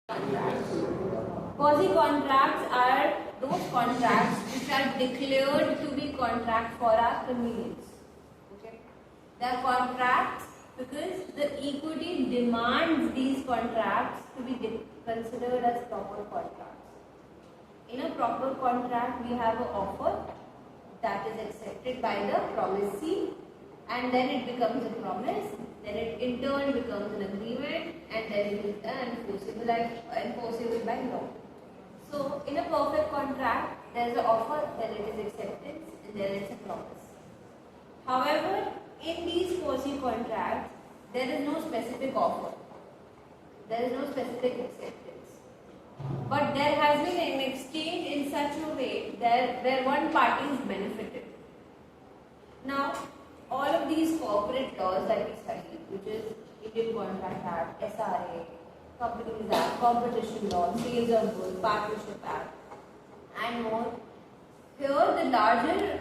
Contracts. Quasi-contracts are those contracts which are declared to be contracts for our convenience. Okay. They are contracts because the equity demands these contracts to be considered as proper contracts. In a proper contract, we have an offer that is accepted by the promisee, and then it becomes a promise, then it in turn becomes an agreement, and then it is enforceable by law. So, in a perfect contract, there is an offer, then it is acceptance, and then it is a promise. However, in these quasi-contracts, there is no specific offer, there is no specific acceptance, but there has been an exchange in such a way that where one party is benefited. Now, all of these corporate laws that we study, which is Indian Contract Act, SRA, Companies Act, Competition Law, Sales of Goods, Partnership Act, and more. Here, the larger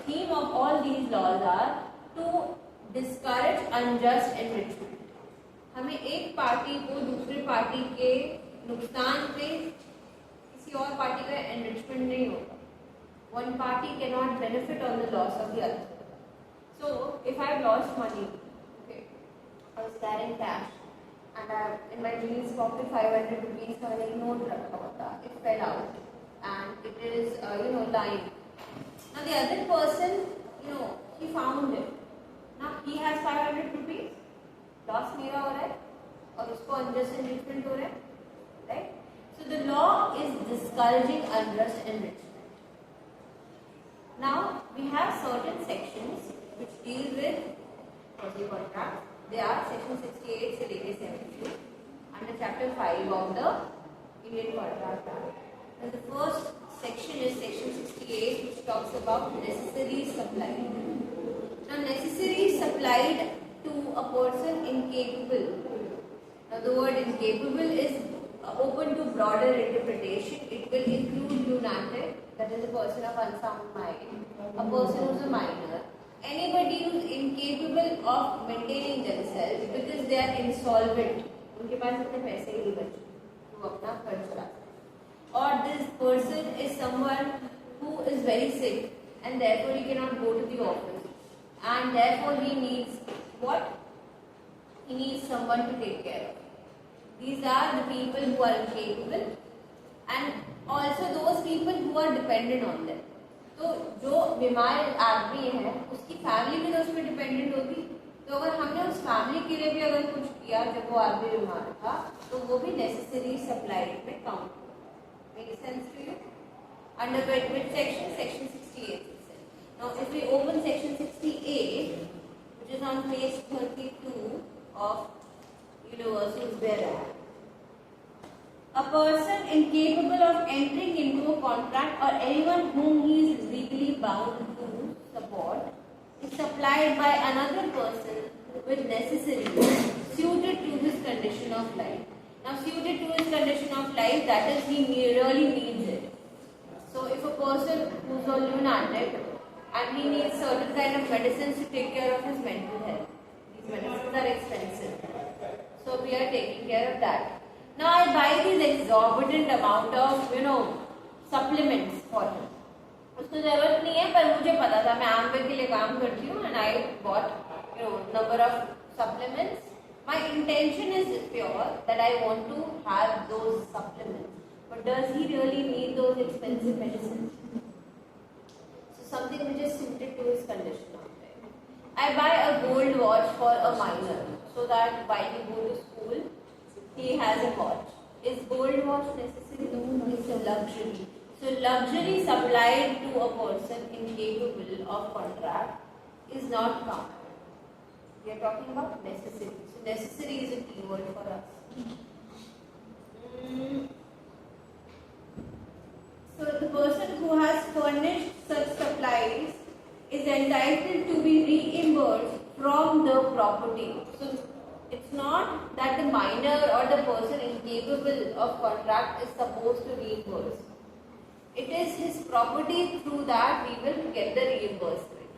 theme of all these laws are to discourage unjust enrichment. हमें एक party को दूसरे party के नुकसान पे किसी और party का enrichment नहीं होगा. One party cannot benefit on the loss of the other. So, if I have lost money, okay, I was carrying cash, and I have in my jeans pocket 500 rupees का मैंने एक note रखा हुआ था. It fell out, and it is lying. Now the other person, he found it. Now he has 500 rupees. Loss मेरा हो रहा है, और उसको unjust enrichment हो रहा है, right? So the law is discouraging unjust enrichment. Now we have certain sections which deal with quasi-contracts. They are section 68 से लेके 72 under chapter 5 of the Indian Contract Act. And the first section is section 68, which talks about necessaries supplied. Now, necessaries supplied to a person incapable. Now, the word incapable is open to broader interpretation. It will include lunatic, that is a person of unsound mind, a person who is a minor, anybody who is incapable of maintaining themselves because they are insolvent. उनके पास इतने पैसे ही नहीं बचे, वो अपना खर्च चला सकते. Or this person is someone who is very sick and therefore he cannot go to the office, and therefore he needs what? He needs someone to take care of. These are the people who are incapable, and also those people who are dependent on them. तो जो बीमार आदमी है उसकी family भी तो उस पर डिपेंडेंट होगी. तो अगर हमने उस फैमिली के लिए भी अगर कुछ किया जब वो आदमी बीमार था, तो वो भी नेसेसरी सप्लाइड में count. Make sense to you? Under which section? Section 68. Now, if we open section 68, which is on page 32 of Universal Bare Act. A person incapable of entering into a contract or anyone whom he is legally bound to support is supplied by another person with necessaries suited to his condition of life. Now, suited to his condition of life, that is, he really needs it. So, if a person who is a lunatic and he needs certain kind of medicines to take care of his mental health, these medicines are expensive. So, we are taking care of that. Now, I buy these exorbitant amount of, supplements for him. उसको जरूरत नहीं है, पर मुझे पता था मैं Amway के लिए काम करती हूँ, and I bought, number of supplements. My intention is pure that I want to have those supplements. But does he really need those expensive medicines? So something which is suited to his condition of life. I buy a gold watch for a minor so that while he goes to school, he has a watch. Is gold watch necessary? No, it's a luxury. So luxury supplied to a person incapable of contract is not common. We are talking about necessary. So necessary is a key word for us. So the person who has furnished such supplies is entitled to be reimbursed from the property. So it's not that the minor or the person incapable of contract is supposed to reimburse. It is his property, through that we will get the reimbursement.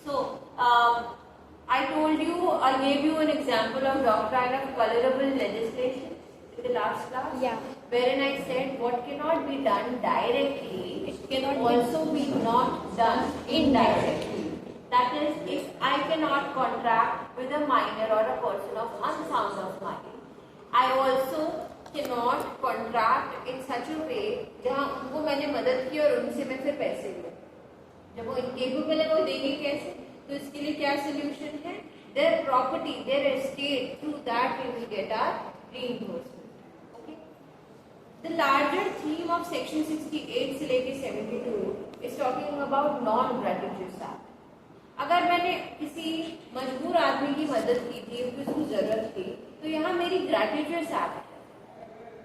So I told you, I gave you an example of doctrine of colorable legislation. in the last class? Yeah. Wherein I said what cannot be done directly, It cannot also be not done indirectly. That is, if I cannot contract with a minor or a person of unsound of mind, I also cannot contract in such a way जहाँ उनको मैंने मदद की और उनसे मैं फिर पैसे लूँ. जब वो इनकेपेबल है वो देंगे कैसे? तो इसके लिए क्या सोल्यूशन है? Their property, their estate, through that we will get our reimbursement. Okay. The larger theme of section 68 से लेके 72 is talking about non-gratuitous act. अगर मैंने किसी मजबूर आदमी की मदद की थी, उसको जरूरत थी, तो यहाँ मेरी ग्रेटिट्यूड एक्ट है.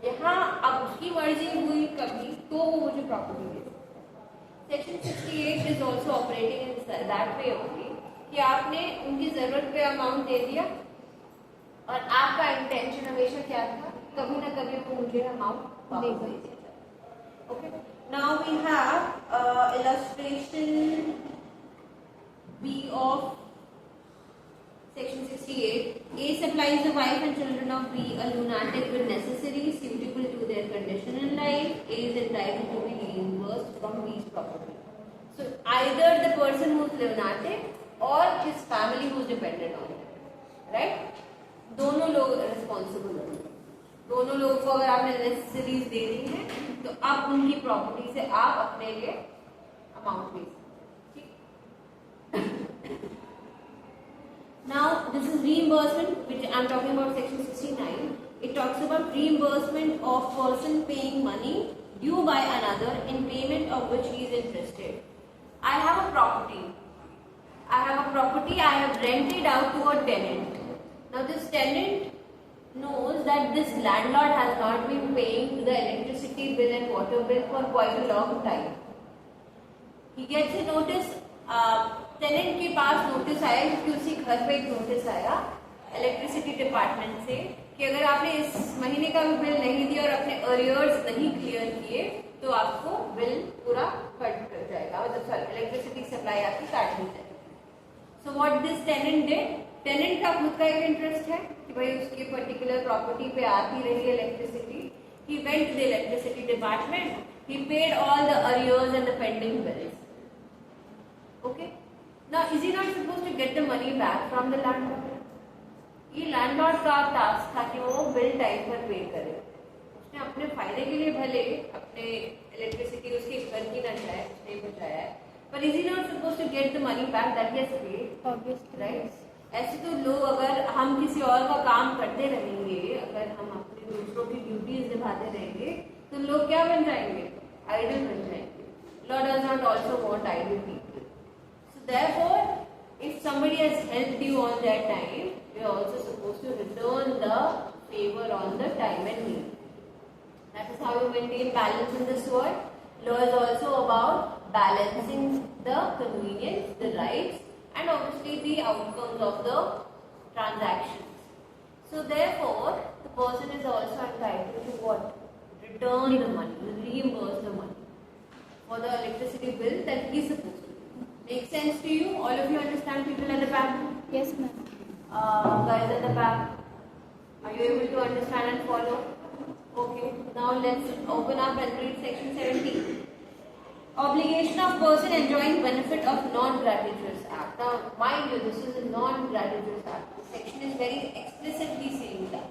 यहाँ अब उसकी मर्जी हुई कभी तो वो मुझे प्रॉपर्टी दे सकता है. Section 68 is also operating in that way only कि आपने उनकी जरूरत पे अमाउंट दे दिया और आपका इंटेंशन हमेशा क्या था? कभी ना कभी वो मुझे अमाउंट वापस दे देगा. Okay. Now we have illustration B of section 68. A supplies the wife and children of B a lunatic with necessaries suitable to their condition in life. A is entitled to be reimbursed from B's property. So either the person who is lunatic or his family who is dependent on him, right? दोनों लोग responsible होंगे. दोनों लोगों को अगर आपने necessaries दे दी हैं, तो आप उनकी property से आप अपने लिए amount दे सकते. Now this is reimbursement, which I am talking about section 69. It talks about reimbursement of person paying money due by another in payment of which he is interested. I have a property. I have rented out to a tenant. Now this tenant knows that this landlord has not been paying the electricity bill and water bill for quite a long time. He gets a notice. Tenant के पास notice आया क्योंकि उसी घर पे एक notice आया electricity department से कि अगर आपने इस महीने का भी बिल नहीं दिया और अपने अरियर्स नहीं क्लियर किए तो आपको बिल पूरा कट कर जाएगा, मतलब इलेक्ट्रिसिटी सप्लाई आपकी काट दी जाएगी. So what this tenant did, tenant का खुद का एक इंटरेस्ट है कि भाई उसकी पर्टिकुलर प्रॉपर्टी पे आती रही electricity. He went to the electricity department, he paid all the arrears and the pending bills. Okay. Now, is he not supposed to get the money back from the landlord? ये landlord का task था कि वो bill time पर पे करे. उसने अपने फायदे के लिए भले अपने इलेक्ट्रिसिटी उसके घर की न जाए, उसने बचाया है, पर is he not suppose to get the money back that he has paid? Obviously right. ऐसे तो लोग अगर हम किसी और का काम करते रहेंगे, अगर हम अपने दूसरों की ड्यूटीज निभाते रहेंगे, तो लोग क्या बन जाएंगे? आइडल बन जाएंगे. Lord does not also want idle people. Therefore, if somebody has helped you on that time, you are also supposed to return the favor on the time and need. That is how you maintain balance in this world. Law is also about balancing the convenience, the rights, and obviously the outcomes of the transactions. So therefore, the person is also entitled to what? Return the money, reimburse the money for the electricity bill that he is supposed to. Make sense to you? All of you understand, people at the back? Yes, ma'am. Guys at the back, are you able to understand and follow? Okay. Now let's open up and read section 70. Obligation of person enjoying benefit of non-gratuitous act. Now, mind you, this is a non-gratuitous act. This section is very explicitly saying that.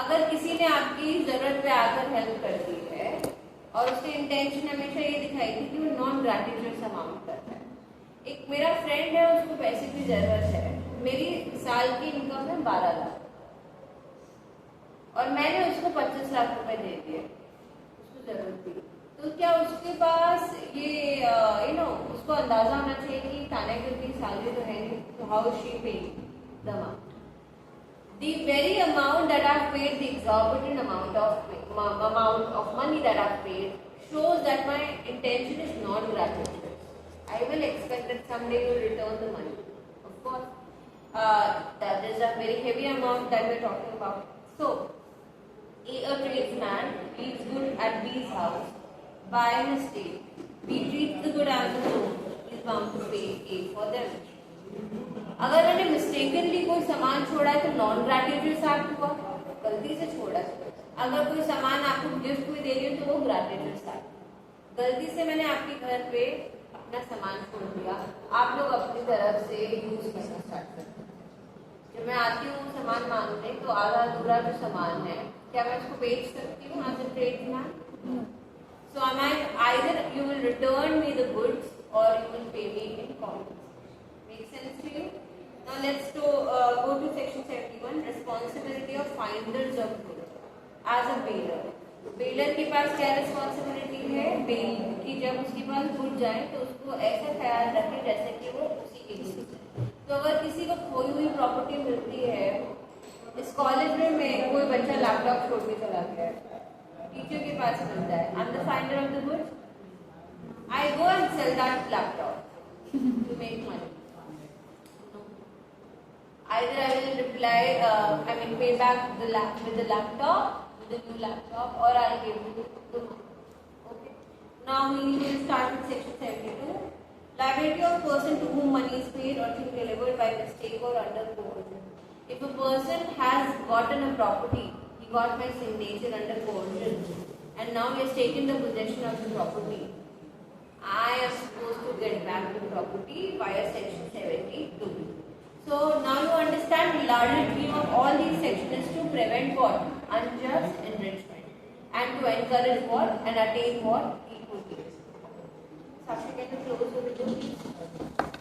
अगर किसी ने आपकी जरूरत पे आकर help कर दी है और उसके इंटेंशन हमेशा ये दिखाई थी कि वो नॉन ग्रेटिट्यूड अमाउंट कर रहा है. एक मेरा फ्रेंड है, उसको पैसे की जरूरत है, मेरी साल की इनकम है 12 लाख और मैंने उसको 25 लाख रुपए दे दिए, उसको जरूरत थी. तो क्या उसके पास ये उसको अंदाजा होना चाहिए कि खाने की उतनी सैलरी तो है नहीं, तो how she paying the amount? The very amount that I've paid, the exorbitant amount of money that I've paid, shows that my intention is not gratuitous. I will expect that someday you will return the money. Of course, that is a very heavy amount that we're talking about. So, A tradesman leaves good at B's house by mistake. B treats the good as his own. He is bound to pay A for them. अगर मैंने mistakenly कोई सामान छोड़ा है तो non gratitude act हुआ, गलती से छोड़ा है. अगर कोई सामान आपको गिफ्ट में दे रही हूँ तो वो ग्रेटिट्यूड स्टार्ट। गलती से मैंने आपके घर पे अपना सामान छोड़ दिया, आप लोग अपनी तरफ से यूज करना स्टार्ट करते हैं। जब मैं आती हूँ सामान मांगने तो आधा अधूरा जो सामान है क्या मैं उसको बेच सकती हूँ as a tradesman? So am I either you will return me the goods or you will pay me in coins. Make sense to you? Now let's go to section 71, responsibility of finders of goods as a bailiff. Baler के पास क्या responsibility है? Bell की जब उसके पास good जाए तो उसको ऐसा ख्याल रखे जैसे कि वो उसी के लिए है। तो अगर किसी को खोई हुई प्रॉपर्टी मिलती है, इस कॉलेज में कोई बच्चा लैपटॉप छोड़ के चला गया है, टीचर के पास मिलता है, I am the finder of the goods, I go and sell that laptop to make money. Either I will reply, I mean pay back with the laptop, with the new laptop, or I'll give you the money. Okay. Now we will start with section 72. Liability of person to whom money is paid or thing delivered by mistake or under coercion. If a person has gotten a property, he got my signature under coercion, and now he has taken the possession of the property, I am supposed to get back the property via section 72. So now you understand the larger theme of all these sections is to prevent what? Unjust enrichment, and to encourage what? And attain what? Equity. Sasha, can you close the video?